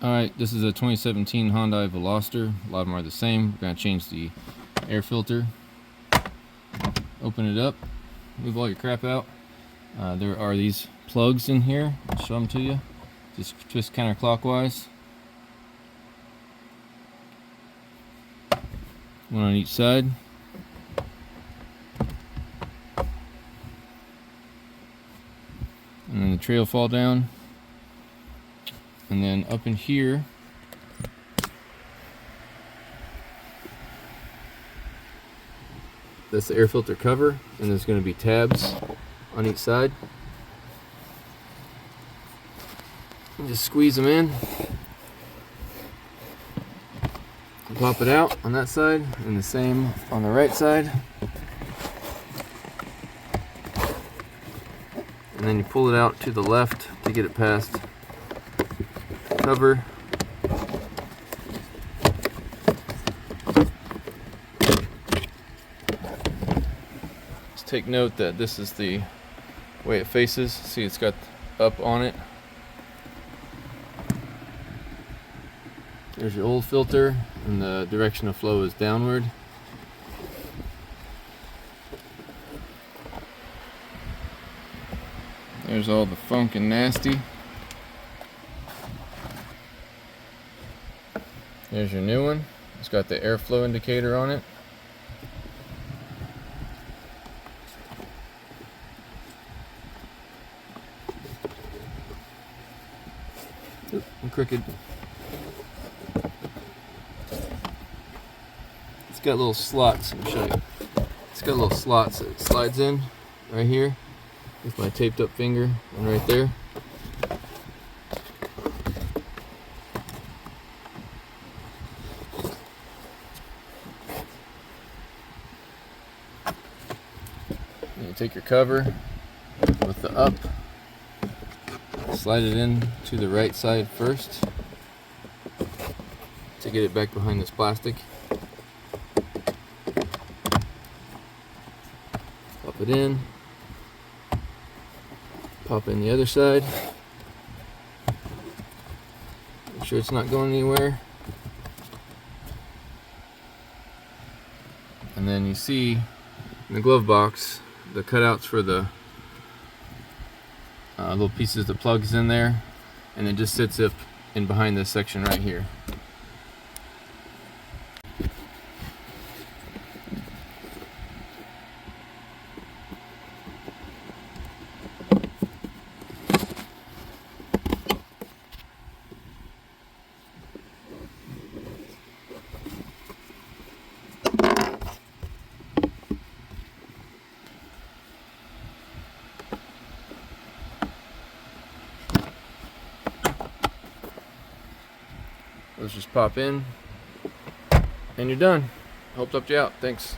Alright, this is a 2017 Hyundai Veloster. A lot of them are the same. We're going to change the air filter. Open it up. Move all your crap out. There are these plugs in here. I'll show them to you. Just twist counterclockwise. One on each side. And then the tray will fall down. And then up in here, that's the air filter cover, and there's going to be tabs on each side. And just squeeze them in. And pop it out on that side, and the same on the right side. And then you pull it out to the left to get it past cover. Just take note that this is the way it faces. See, it's got up on it. There's your old filter, and the direction of flow is downward. There's all the funk and nasty. There's your new one. It's got the airflow indicator on it. Oop, I'm crooked. It's got little slots. Let me show you. It's got little slots that it slides in right here with my taped up finger, and right there. You take your cover with the up, slide it in to the right side first to get it back behind this plastic. Pop it in, pop in the other side, make sure it's not going anywhere, and then you see in the glove box the cutouts for the little pieces, the plugs in there, and it just sits up in behind this section right here. Those just pop in, and you're done. Hope helped you out. Thanks.